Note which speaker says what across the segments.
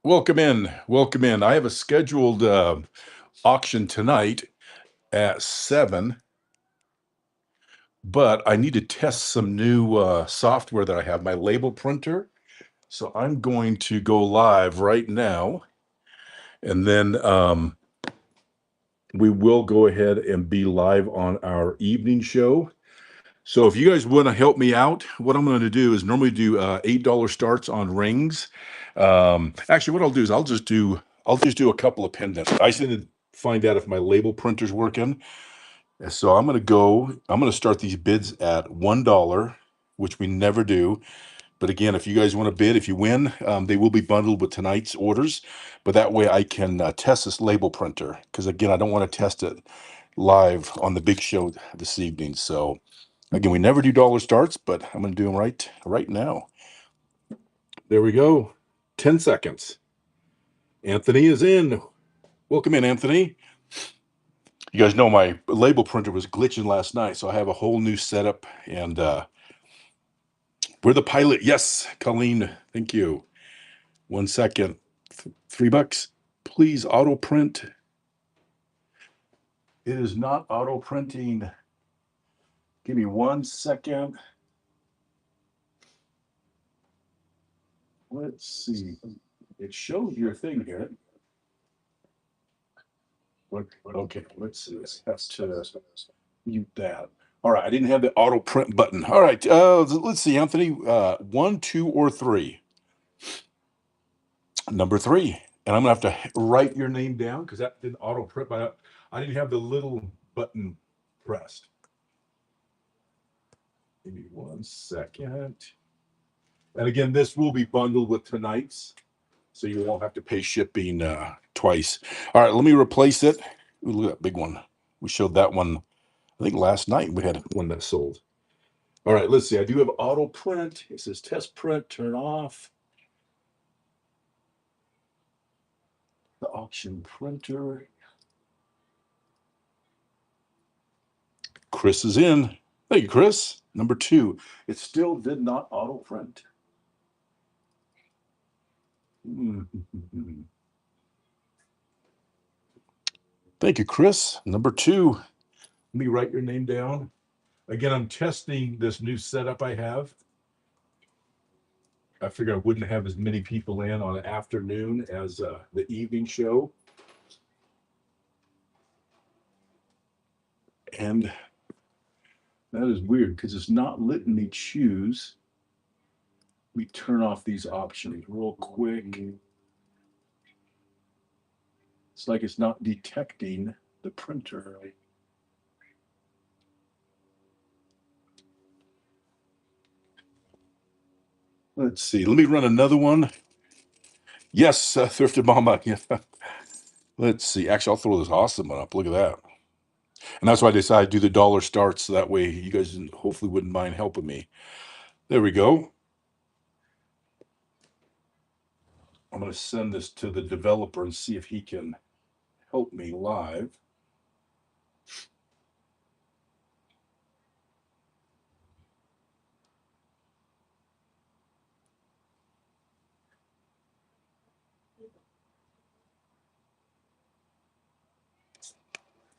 Speaker 1: Welcome in. Welcome in. I have a scheduled auction tonight at 7, but I need to test some new software that I have, my label printer. So I'm going to go live right now, and then we will go ahead and be live on our evening show. So if you guys want to help me out, what I'm going to do is normally do $8 starts on rings. Actually, what I'll do is I'll just do a couple of pendants. I just need to find out if my label printer's working. And so I'm going to start these bids at $1, which we never do. But again, if you guys want to bid, if you win, they will be bundled with tonight's orders. But that way I can test this label printer. Because again, I don't want to test it live on the big show this evening. So again, we never do dollar starts, but I'm going to do them right now. There we go. 10 seconds. Anthony is in. Welcome in, Anthony. You guys know my label printer was glitching last night, so I have a whole new setup, and we're the pilot. Yes, Colleen, thank you. 1 second. $3. Please auto print. It is not auto printing. Give me 1 second. Let's see. It shows your thing here. Okay, let's see. I have to mute that. All right, I didn't have the auto print button. All right, let's see, Anthony. 1, 2, or 3. Number 3. And I'm gonna have to write your name down because that didn't auto print, but I didn't have the little button pressed. Give me 1 second. And again, this will be bundled with tonight's, so you won't have to pay shipping twice. All right, let me replace it. Ooh, look at that big one. We showed that one, I think last night we had one that sold. All right, let's see. I do have auto print. It says test print, turn off. The auction printer. Chris is in. Thank you, Chris. Number 2. It still did not auto print. Thank you, Chris. Number 2. Let me write your name down. Again, I'm testing this new setup I have. I figured I wouldn't have as many people in on an afternoon as the evening show. And that is weird because it's not letting me choose. Let me turn off these options real quick. It's like it's not detecting the printer. Let's see. Let me run another one. Yes, Thrifted Mama. Yeah. Let's see. Actually, I'll throw this awesome one up. Look at that. And that's why I decided to do the dollar starts. So that way you guys hopefully wouldn't mind helping me. There we go. I'm going to send this to the developer and see if he can help me live.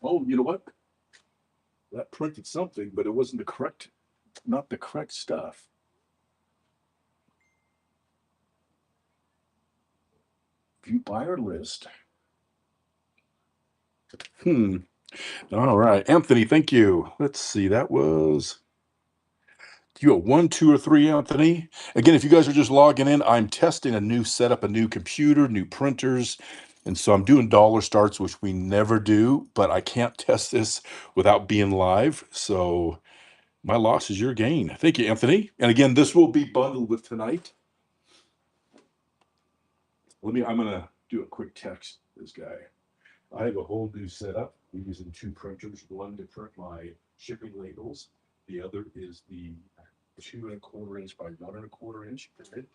Speaker 1: Oh, you know what? That printed something, but it wasn't not the correct stuff. View buyer list. All right. Anthony, thank you. Let's see. That was you got 1, 2, or 3, Anthony. Again, if you guys are just logging in, I'm testing a new setup, a new computer, new printers. And so I'm doing dollar starts, which we never do, but I can't test this without being live. So my loss is your gain. Thank you, Anthony. And again, this will be bundled with tonight. I'm gonna do a quick text this guy. I have a whole new setup. We're using 2 printers, one to print my shipping labels. The other is the 2¼ inch by 1¼ inch printed.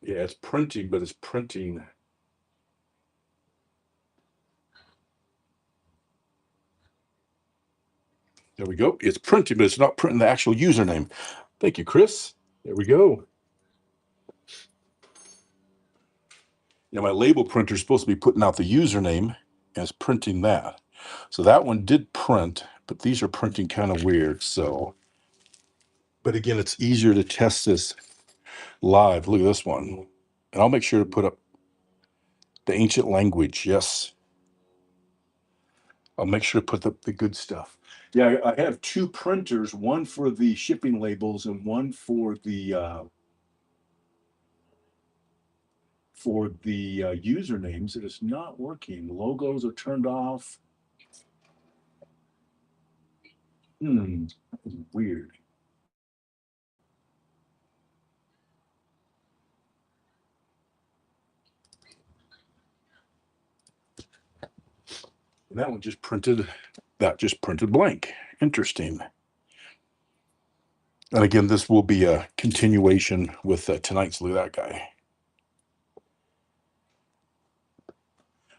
Speaker 1: Yeah, it's printing, but it's printing. There we go. It's printing, but it's not printing the actual username. Thank you, Chris. There we go. My label printer is supposed to be putting out the username and it's printing that. So that one did print, but these are printing kind of weird. So, but again, it's easier to test this live. Look at this one. And I'll make sure to put up the ancient language. Yes. I'll make sure to put the good stuff. Yeah, I have two printers, one for the shipping labels and one for the usernames. It is not working. Logos are turned off. That is weird. And that one just printed. That just printed blank. Interesting. And again, this will be a continuation with tonight's Look at That Guy.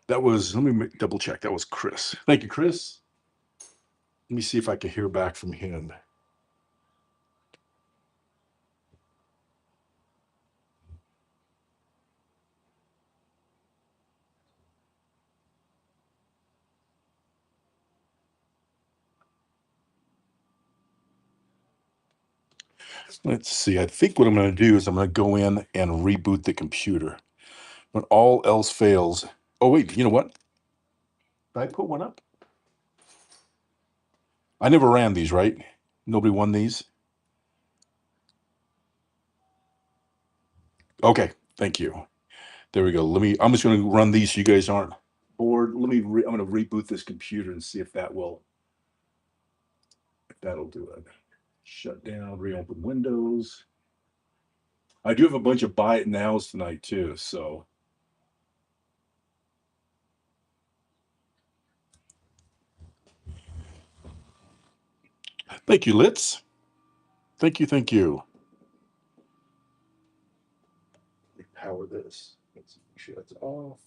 Speaker 1: That was, let me double check. That was Chris. Thank you, Chris. Let me see if I can hear back from him. Let's see. I think what I'm going to do is I'm going to go in and reboot the computer. When all else fails. Oh, wait, you know what? Did I put one up? I never ran these, right? Nobody won these? Okay, thank you. There we go. I'm just going to run these so you guys aren't bored. I'm going to reboot this computer and see if that'll do it. Shut down, reopen Windows. I do have a bunch of buy it nows tonight too, so. Thank you, Litz. Thank you, thank you. Let me power this. Let's make sure that's off.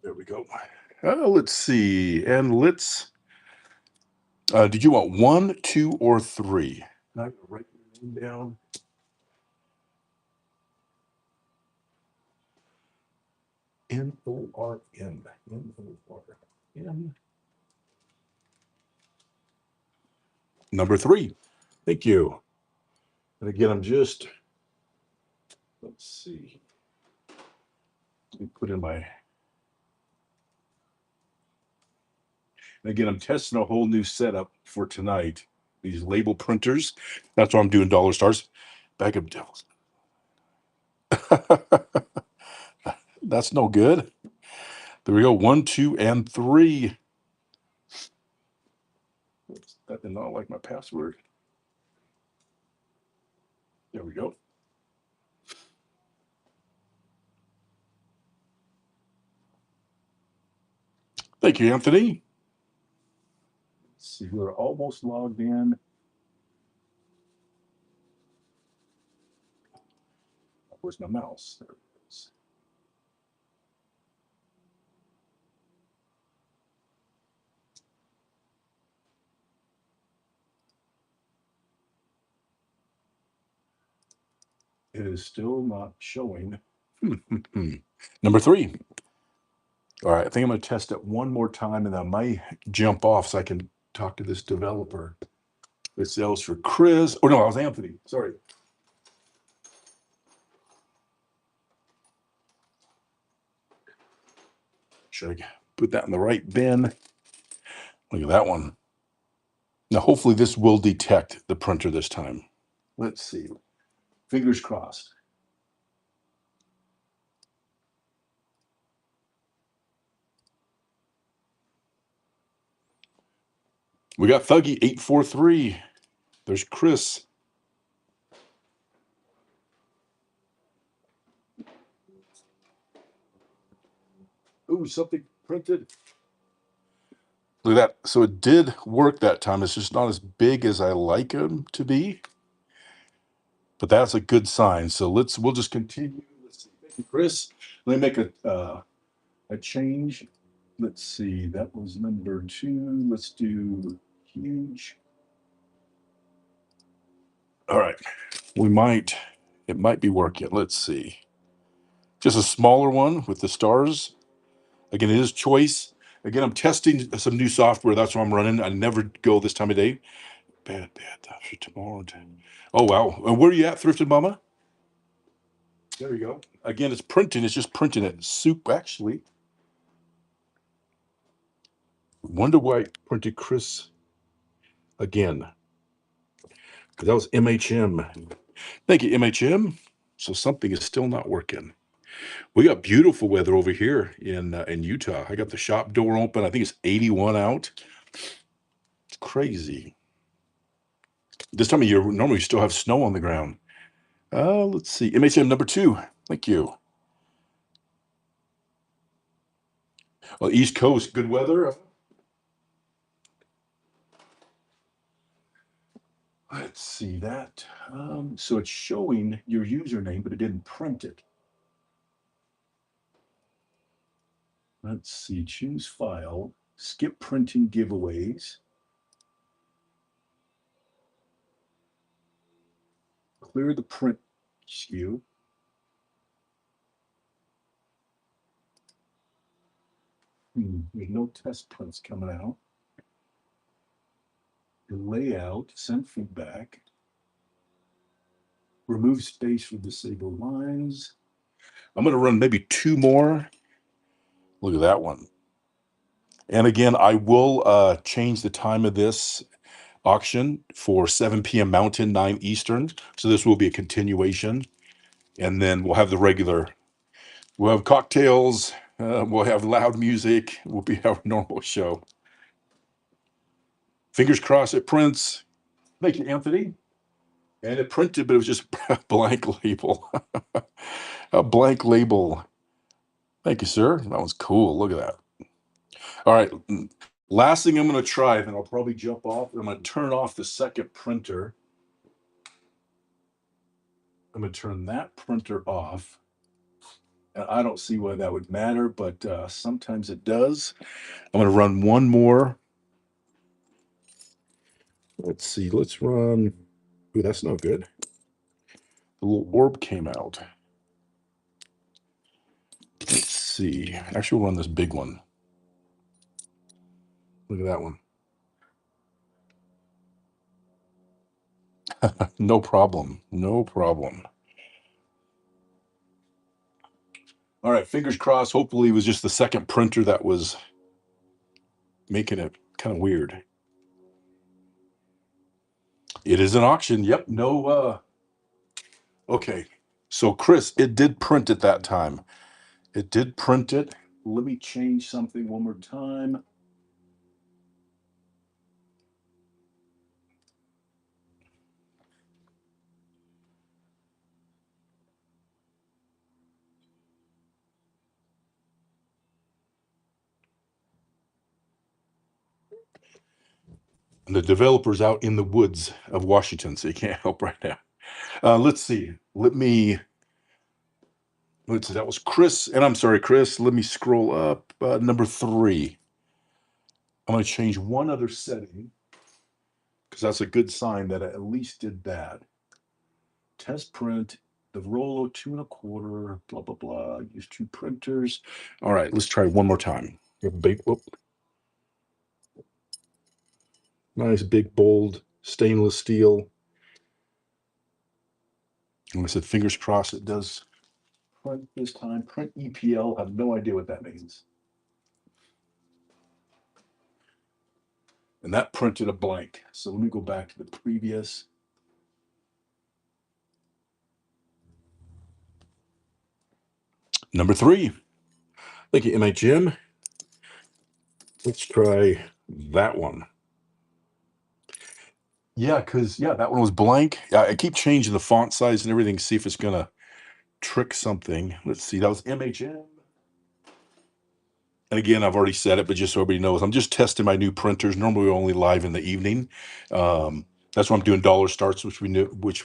Speaker 1: There we go. Let's see. And did you want 1, 2, or 3? I'm going to write your name down. N-O-R-N. N-O-R-N. Number 3. Thank you. And again, let's see. Let me put in my. And again, I'm testing a whole new setup for tonight. These label printers. That's why I'm doing dollar stars. Bag of devils. That's no good. There we go. 1, 2, and 3. Oops, that did not like my password. There we go. Thank you, Anthony. Let's see, we're almost logged in. Where's my mouse? There it is. It is still not showing. Number 3. All right, I think I'm going to test it one more time, and I might jump off so I can talk to this developer. This sells for Chris. Oh, no, I was Anthony. Sorry. Should I put that in the right bin? Look at that one. Now, hopefully this will detect the printer this time. Let's see. Fingers crossed. We got Thuggy 843. There's Chris. Ooh, something printed. Look at that. So it did work that time. It's just not as big as I like them to be. But that's a good sign. So we'll just continue. Let's see. Thank you, Chris. Let me make a change. Let's see, that was number 2. Let's do huge. All right, it might be working. Let's see. Just a smaller one with the stars. Again, it is choice. Again, I'm testing some new software. That's what I'm running. I never go this time of day. Bad, after tomorrow. Oh, wow. And where are you at, Thrifted Mama? There you go. Again, it's printing. It's just printing it. Soup, actually. Wonder why it printed Chris again. Because that was MHM. Thank you, MHM. So something is still not working. We got beautiful weather over here in Utah. I got the shop door open. I think it's 81 out. It's crazy. This time of year, normally we still have snow on the ground. Let's see. MHM number 2. Thank you. Well, East Coast, good weather. Let's see that. So it's showing your username, but it didn't print it. Let's see. Choose file. Skip printing giveaways. Clear the print SKU. There's no test prints coming out. Layout, send feedback. Remove space for disabled lines. I'm going to run maybe 2 more. Look at that one. And again, I will change the time of this auction for 7 p.m. Mountain, 9 Eastern. So this will be a continuation. And then we'll have we'll have cocktails, we'll have loud music. We'll be our normal show. Fingers crossed it prints. Thank you, Anthony. And it printed, but it was just a blank label. A blank label. Thank you, sir. That was cool. Look at that. All right. Last thing I'm going to try, then I'll probably jump off. I'm going to turn off the second printer. I'm going to turn that printer off. And I don't see why that would matter, but sometimes it does. I'm going to run one more. Let's see. Let's run. Ooh, that's no good. The little orb came out. Let's see. Actually, we'll run this big one. Look at that one. No problem. No problem. All right. Fingers crossed. Hopefully, it was just the second printer that was making it kind of weird. It is an auction. Yep. No. Okay. So, Chris, it did print at that time. It did print it. Let me change something one more time. And the developer's out in the woods of Washington, so you can't help right now. Let's see. Let's see. That was Chris, and I'm sorry, Chris. Let me scroll up. Number 3. I'm going to change one other setting because that's a good sign that I at least did that. Test print, the Rollo 2 1/4, blah, blah, blah. Use 2 printers. All right, let's try one more time. Whoop. Nice, big, bold stainless steel. And I said, fingers crossed it does print this time. Print EPL. I have no idea what that means. And that printed a blank. So let me go back to the previous. Number 3. Thank you, MHM. Let's try that one. Yeah, because that one was blank. I keep changing the font size and everything, see if it's gonna trick something. Let's see, that was MHM. And again, I've already said it, but just so everybody knows, I'm just testing my new printers. Normally we're only live in the evening. That's why I'm doing dollar starts, which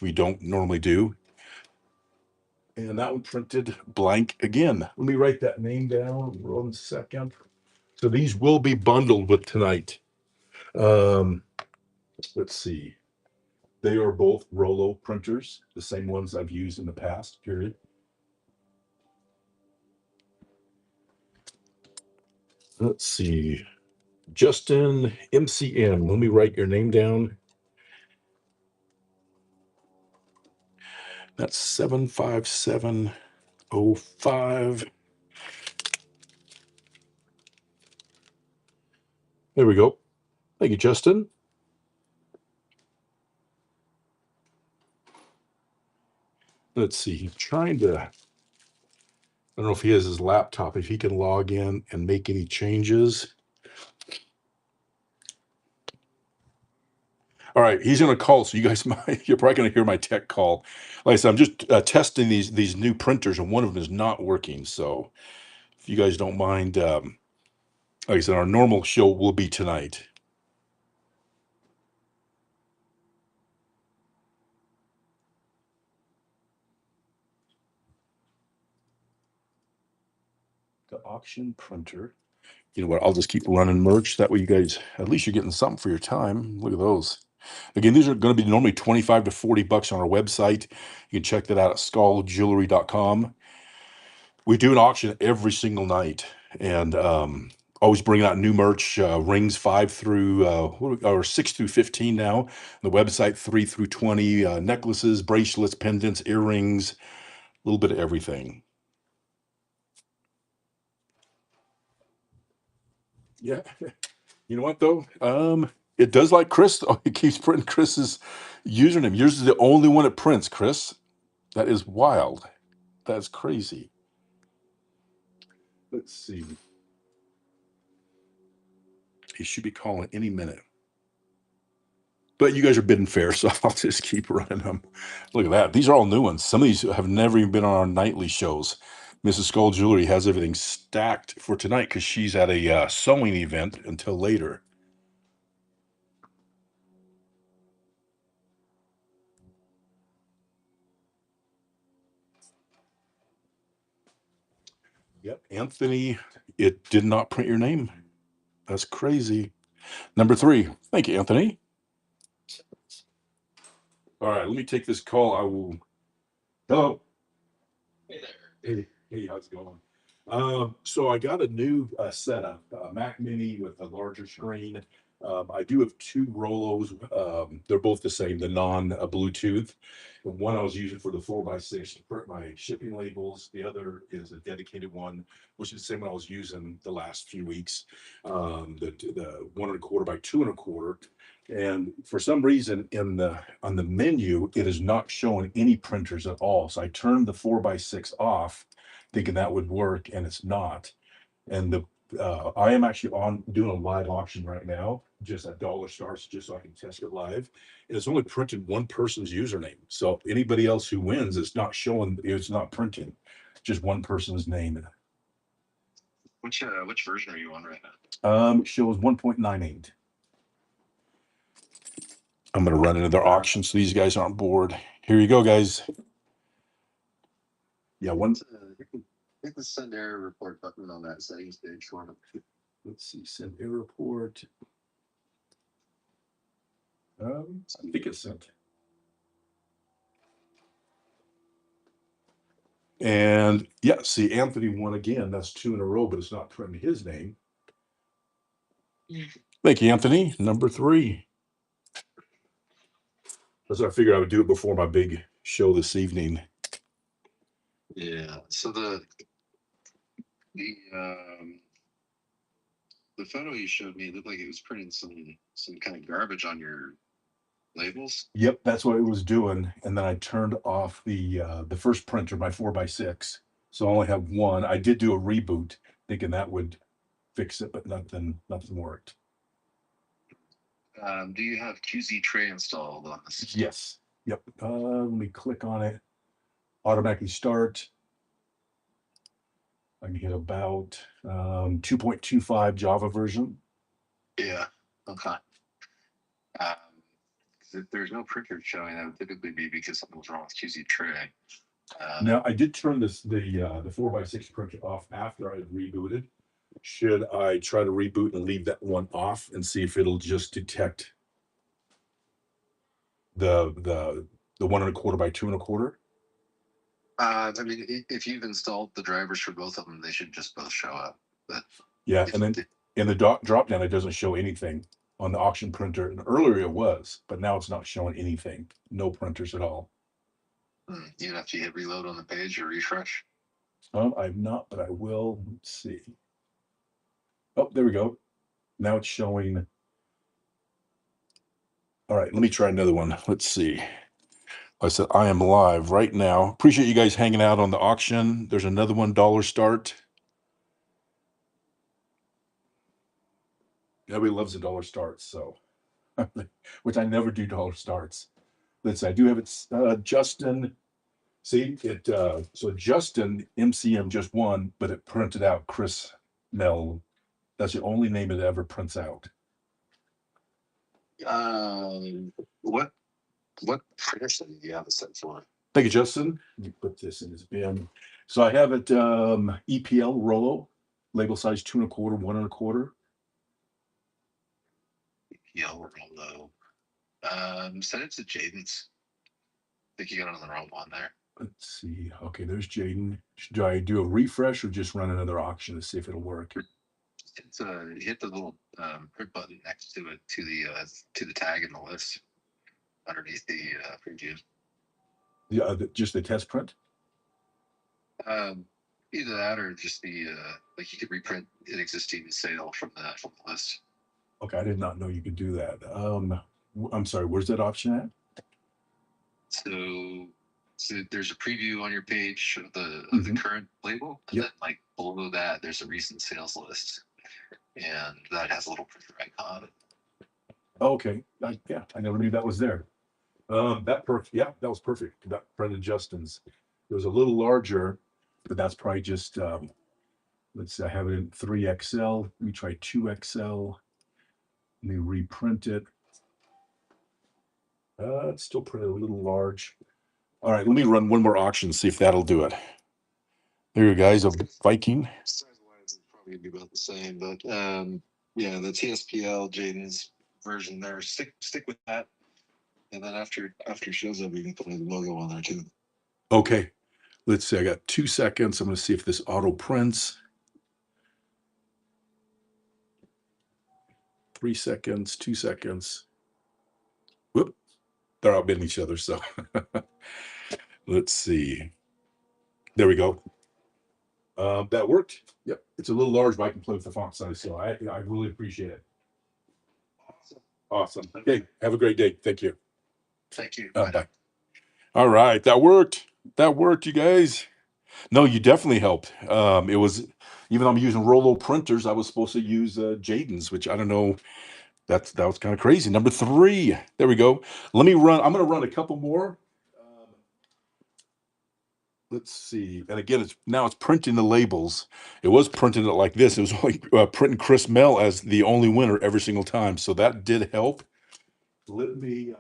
Speaker 1: we don't normally do. And that one printed blank again. Let me write that name down. 1 second. So these will be bundled with tonight. Let's see. They are both Rollo printers, the same ones I've used in the past, period. Let's see. Justin MCM. Let me write your name down. That's 75705. There we go. Thank you, Justin. Let's see. He's trying to, I don't know if he has his laptop, if he can log in and make any changes. All right, he's going to call, so you guys might, you're probably going to hear my tech call. Like I said, I'm just testing these new printers, and one of them is not working. So if you guys don't mind, like I said, our normal show will be tonight. The auction printer. You know what? I'll just keep running merch. That way, you guys, at least you're getting something for your time. Look at those. Again, these are going to be normally 25 to 40 bucks on our website. You can check that out at skulljewelry.com. We do an auction every single night, and always bringing out new merch. Rings 5 through or 6 through 15 now. The website 3 through 20. Necklaces, bracelets, pendants, earrings, a little bit of everything. Yeah. You know what though? It does like Chris. Oh, it keeps printing Chris's username. Yours is the only one it prints, Chris. That is wild. That's crazy. Let's see. He should be calling any minute. But you guys are bidding fair, so I'll just keep running them. Look at that. These are all new ones. Some of these have never even been on our nightly shows. Mrs. Skull Jewelry has everything stacked for tonight because she's at a sewing event until later. Yep. Anthony, it did not print your name. That's crazy. Number 3. Thank you, Anthony. All right, let me take this call. I will. Hello. Hey there. Hey, how's it going? So I got a new setup, a Mac Mini with a larger screen. I do have 2 Rollos. They're both the same, the non-Bluetooth. One I was using for the 4x6 to print my shipping labels. The other is a dedicated one, which is the same one I was using the last few weeks. The 1 1/4 by 2 1/4. And for some reason on the menu, it is not showing any printers at all. So I turned the 4x6 off, thinking that would work, and it's not. And I am actually on doing a live auction right now, just at dollar starts, just so I can test it live. And it's only printed one person's username. So anybody else who wins, it's not showing, it's not printing, just one person's name.
Speaker 2: Which version are you on right now?
Speaker 1: It shows 1.98. I'm going to run into their auction so these guys aren't bored. Here you go, guys. Yeah, one.
Speaker 2: Hit the send error report button on that settings page for me.
Speaker 1: Let's see, send error report. I think it's sent. And yeah, see, Anthony won again. That's 2 in a row, but it's not printing his name. Thank you, Anthony. Number 3. That's what I figured I would do it before my big show this evening.
Speaker 2: Yeah. So the photo you showed me looked like it was printing some kind of garbage on your labels.
Speaker 1: Yep, that's what it was doing. And then I turned off the first printer, my 4x6. So I only have one. I did do a reboot, thinking that would fix it, but nothing worked.
Speaker 2: Do you have QZ Tray installed on this?
Speaker 1: Yes. Yep. Let me click on it. Automatically start. I can hit about 2.25 Java version.
Speaker 2: Yeah. Okay. If there's no printer showing, that would typically be because something was wrong with QZ Tray.
Speaker 1: Now I did turn the 4x6 printer off after I had rebooted. Should I try to reboot and leave that one off and see if it'll just detect the 1 1/4 by 2 1/4?
Speaker 2: I mean, if you've installed the drivers for both of them, they should just both show up. But
Speaker 1: Yeah,
Speaker 2: if
Speaker 1: and then in the drop down, it doesn't show anything on the auction printer. And earlier it was, but now it's not showing anything. No printers at all.
Speaker 2: even after you hit reload on the page or refresh.
Speaker 1: I've not, but I will. Let's see. Oh, there we go. Now it's showing. All right, let me try another one. Let's see. I said I am live right now. Appreciate you guys hanging out on the auction. There's another $1 start. Everybody loves a dollar start, so which I never do dollar starts. Let's see, I do have it. Justin, see it. So Justin MCM just won, but it printed out Chris Mel. That's the only name it ever prints out.
Speaker 2: What printer setting do you have it set for?
Speaker 1: Thank you, Justin. Let me put this in his bin. So I have it EPL Rollo, label size 2 1/4, 1 1/4.
Speaker 2: Yeah, Rollo. Set it to Jaden's. I think you got it on the wrong one there.
Speaker 1: Let's see. Okay, there's Jaden. Do I do a refresh or just run another auction to see if it'll work?
Speaker 2: It's hit the little print button next to it to the tag in the list underneath the preview.
Speaker 1: Just the test print?
Speaker 2: Either that or just the like you could reprint an existing sale from the list.
Speaker 1: Okay, I did not know you could do that. I'm sorry, where's that option at?
Speaker 2: So there's a preview on your page of the current label, and
Speaker 1: Yep.
Speaker 2: then like below that there's a recent sales list, and that has a little printer icon.
Speaker 1: Okay, yeah, I never knew that was there. Yeah, that was perfect. That printed Justin's. It was a little larger, but that's probably just let's see, I have it in 3XL. Let me try 2XL. Let me reprint it. It's still printed a little large. All right, let me run one more auction, see if that'll do it. There you guys, a Viking.
Speaker 2: Size-wise, it's probably gonna be about the same, but yeah, the TSPL Jaden's version there. Stick with that, and then after it shows up, you can put a logo on there too.
Speaker 1: Okay, let's see. I got 2 seconds. I'm going to see if this auto prints. 3 seconds, 2 seconds. Whoop, they're outbidding each other. So let's see. There we go. That worked. Yep, it's a little large, but I can play with the font size. So I really appreciate it. Awesome. Okay, have a great day. Thank you.
Speaker 2: Thank you.
Speaker 1: Bye. All right, that worked. That worked, you guys. No, you definitely helped. It was, even though I'm using Rollo printers, I was supposed to use Jaden's, which I don't know. That was kind of crazy. Number 3. There we go. Let me run. I'm going to run a couple more. Let's see. And again, it's printing the labels. It was printing it like this. It was like printing Chris Mel as the only winner every single time. So that did help. Let me.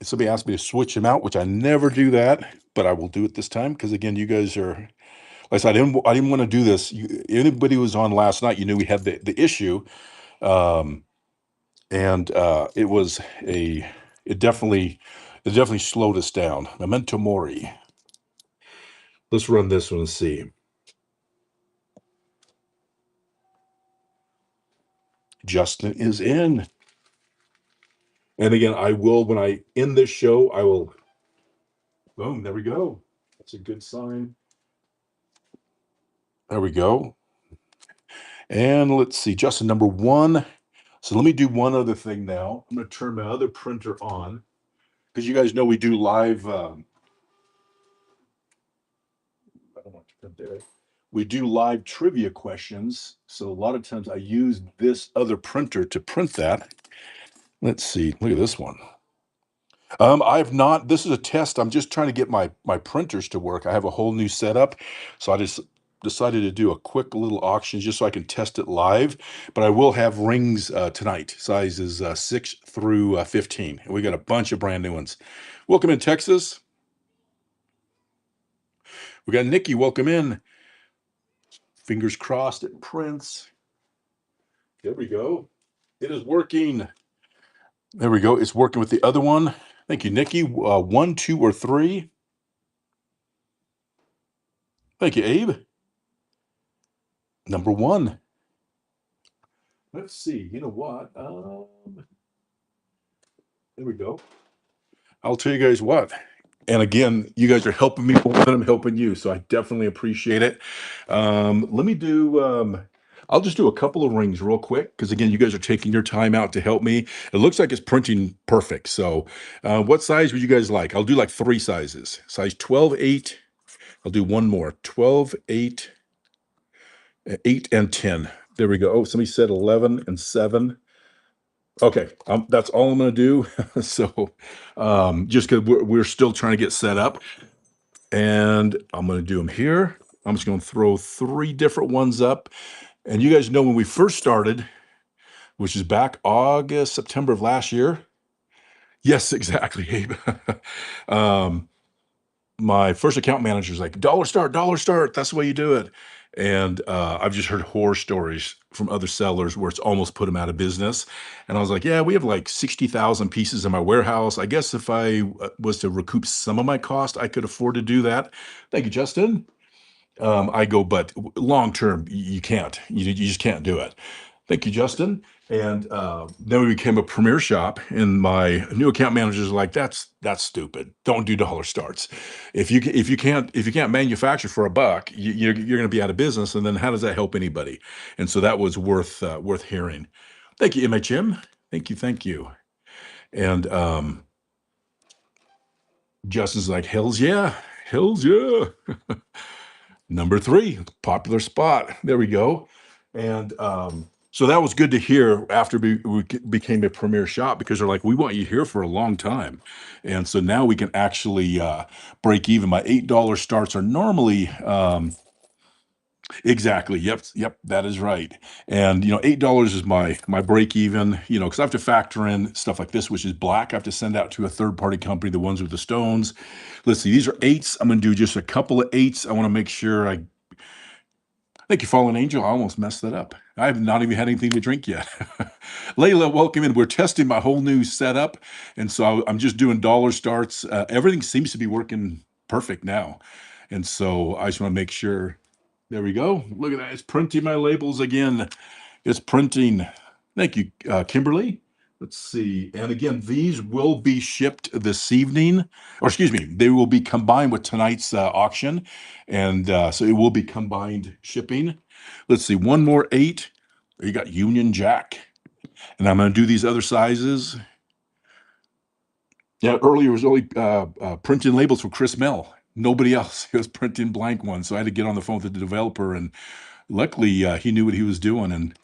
Speaker 1: Somebody asked me to switch him out, which I never do that, but I will do it this time because again, you guys are. Like I said, I didn't want to do this. Anybody who was on last night, you knew we had the issue, and it definitely slowed us down. Memento mori. Let's run this one and see. Justin is in. And again, I will, when I end this show, I will, boom, there we go. That's a good sign. There we go. And let's see, Justin, number 1. So let me do one other thing now. I'm going to turn my other printer on because you guys know we do live. I don't want to print there. We do live trivia questions. So a lot of times I use this other printer to print that. Let's see. Look at this one. I have not. This is a test. I'm just trying to get my printers to work. I have a whole new setup, so I just decided to do a quick little auction just so I can test it live. But I will have rings tonight, sizes 6 through 15, and we got a bunch of brand new ones. Welcome in, Texas. We got Nikki. Welcome in. Fingers crossed it prints. There we go. It is working. There we go. It's working with the other one. Thank you, Nikki. 1, 2, or 3. Thank you, Abe. Number 1. Let's see. You know what? There we go. I'll tell you guys what. And again, you guys are helping me more than I'm helping you, so I definitely appreciate it. Let me do. I'll just do a couple of rings real quick because again, you guys are taking your time out to help me. It looks like it's printing perfect. So, what size would you guys like? I'll do like 3 sizes. Size 12, 8. I'll do one more. 12, 8, 8, and 10. There we go. Oh, somebody said 11 and 7. Okay, that's all I'm going to do. So, just because we're still trying to get set up, and I'm going to do them here. I'm just going to throw 3 different ones up. And you guys know when we first started, which is back August, September of last year. Yes, exactly, Abe. um, my first account manager is like, dollar start, dollar start. That's the way you do it. And I've just heard horror stories from other sellers where it's almost put them out of business. And I was like, yeah, we have like 60,000 pieces in my warehouse. I guess if I was to recoup some of my cost, I could afford to do that. Thank you, Justin. I go, but long term, you can't. You just can't do it. Thank you, Justin. And then we became a premier shop, and my new account managers are like, "That's stupid. Don't do dollar starts. If you can't manufacture for $1, you're going to be out of business. And then how does that help anybody?" And so that was worth hearing. Thank you, MHM. Thank you. And Justin's like, hells yeah. Number 3, popular spot. There we go. And so that was good to hear after we became a premier shop because they're like, we want you here for a long time. And so now we can actually break even. My $8 starts are normally exactly. Yep, that is right. And $8 is my break even, because I have to factor in stuff like this, which is black. I have to send out to a third party company, the ones with the stones. Let's see, these are 8s. I'm gonna do just a couple of 8s. I want to make sure I thank you, Fallen Angel. I almost messed that up. I have not even had anything to drink yet. Layla, welcome in. We're testing my whole new setup. And so I'm just doing dollar starts. Everything seems to be working perfect now. And so I just want to make sure. There we go. Look at that. It's printing my labels again. It's printing. Thank you, Kimberly. Let's see. And again, these will be shipped this evening, or excuse me, they will be combined with tonight's auction. And so it will be combined shipping. Let's see, one more 8. You got Union Jack. And I'm going to do these other sizes. Yeah, earlier was only printing labels for Chris Mell. Nobody else. He was printing blank ones. So I had to get on the phone with the developer. And luckily, he knew what he was doing. And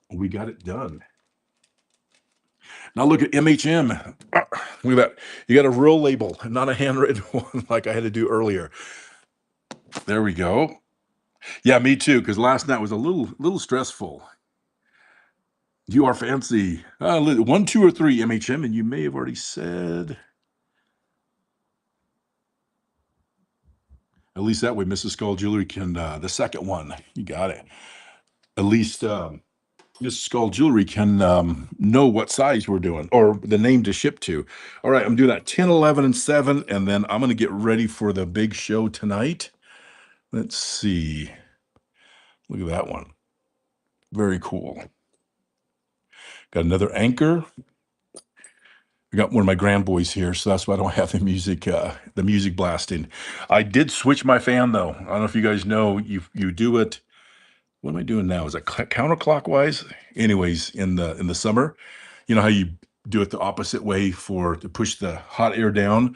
Speaker 1: we got it done. Now look at MHM. Look at that. You got a real label, not a handwritten one like I had to do earlier. There we go. Yeah, me too, because last night was a little stressful. You are fancy. 1, 2, or 3 MHM, and you may have already said. At least that way, Mrs. Skull Jewelry can, the second one, you got it. At least Mrs. Skull Jewelry can know what size we're doing or the name to ship to. All right, I'm doing that 10, 11, and 7, and then I'm going to get ready for the big show tonight. Let's see. Look at that one. Very cool. Got another anchor. I got one of my grandboys here, so that's why I don't have the music blasting. I did switch my fan though. I don't know if you guys know, you do it. What am I doing now? Is it counterclockwise? Anyways, in the summer, you know how you do it the opposite way to push the hot air down.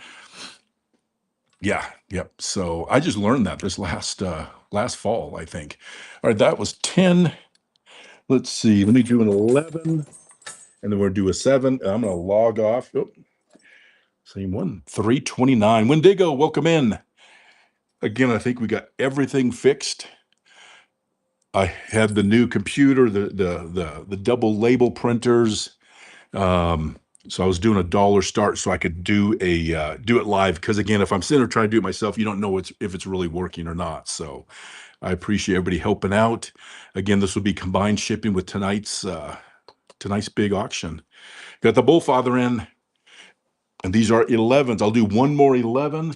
Speaker 1: Yeah, yep. So I just learned that this last fall, I think. All right, that was 10. Let's see. Let me do an 11, and then we're gonna do a 7. I'm gonna log off. Oh, same one. 329. Wendigo, welcome in. Again, I think we got everything fixed. I had the new computer, the double label printers. So I was doing a dollar start so I could do do it live. Because again, if I'm sitting there trying to do it myself, you don't know if it's really working or not. So I appreciate everybody helping out. Again, this will be combined shipping with tonight's big auction. Got the Bullfather in, and these are 11s. I'll do one more 11.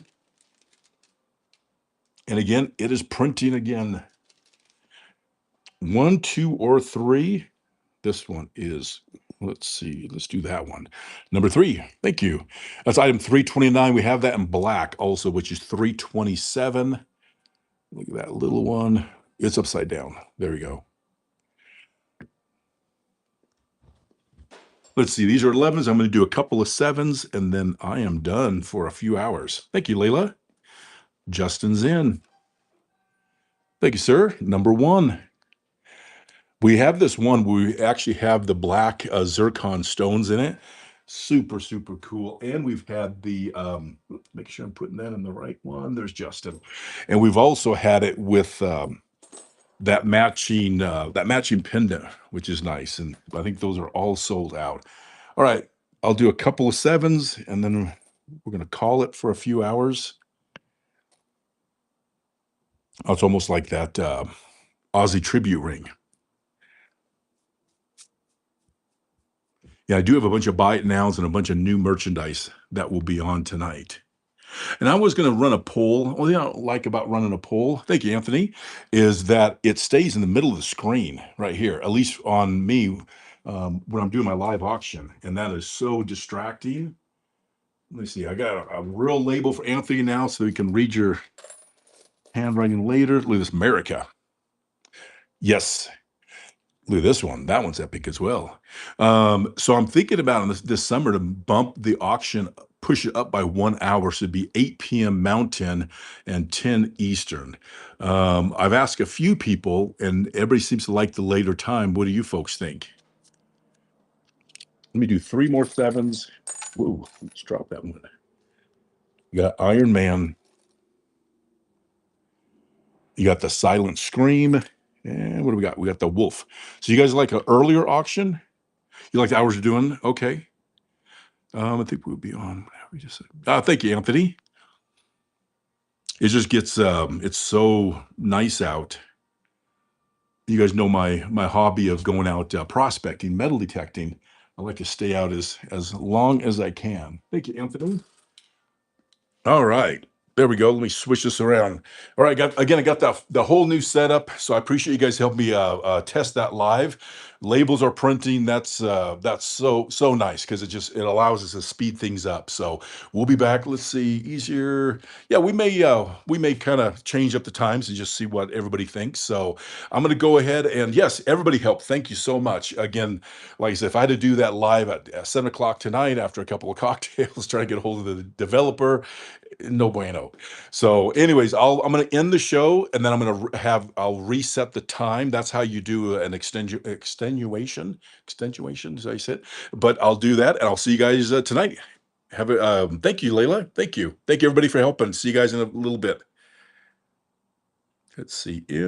Speaker 1: And again, it is printing again. 1, 2, or 3. This one is, let's see, let's do that one. Number 3, thank you. That's item 329. We have that in black also, which is 327. Look at that little one. It's upside down. There we go. Let's see, these are 11s. I'm going to do a couple of 7s, and then I am done for a few hours. Thank you, Layla. Justin's in. Thank you, sir. Number 1. We have this one where we actually have the black zircon stones in it. Super, super cool. And we've had the, make sure I'm putting that in the right one. There's Justin. And we've also had it with that matching pendant, which is nice. And I think those are all sold out. All right, I'll do a couple of 7s, and then we're going to call it for a few hours. Oh, it's almost like that Aussie tribute ring. Yeah, I do have a bunch of buy it nows and a bunch of new merchandise that will be on tonight. And I was going to run a poll. One thing I don't like about running a poll, thank you, Anthony, is that it stays in the middle of the screen right here, at least on me when I'm doing my live auction. And that is so distracting. Let me see. I got a real label for Anthony now so you can read your handwriting later. Look at this, America. Yes. Look at this one. That one's epic as well. So I'm thinking about this summer to bump the auction, push it up by 1 hour. So it'd be 8 p.m. Mountain and 10 Eastern. I've asked a few people, and everybody seems to like the later time. What do you folks think? Let me do 3 more 7s. Whoa, let's drop that one. You got Iron Man. You got the Silent Scream. And what do we got? We got the Wolf. So you guys like an earlier auction? You like the hours you're doing? Okay. I think we'll be on. We just said, thank you, Anthony. It just gets it's so nice out. You guys know my hobby of going out prospecting, metal detecting. I like to stay out as long as I can. Thank you, Anthony. All right. There we go. Let me switch this around. All right, I got the whole new setup. So I appreciate you guys helping me test that live. Labels are printing. That's so nice because it allows us to speed things up. So we'll be back. Let's see, easier. Yeah, we may kind of change up the times and just see what everybody thinks. So I'm gonna go ahead and yes, everybody help. Thank you so much. Again, like I said, if I had to do that live at 7 o'clock tonight after a couple of cocktails, trying to get a hold of the developer, no bueno. So anyways, I'm going to end the show, and then I'll reset the time. That's how you do an extenuation, as I said, but I'll do that, and I'll see you guys tonight. Thank you, Layla. Thank you everybody for helping. See you guys in a little bit. Let's see.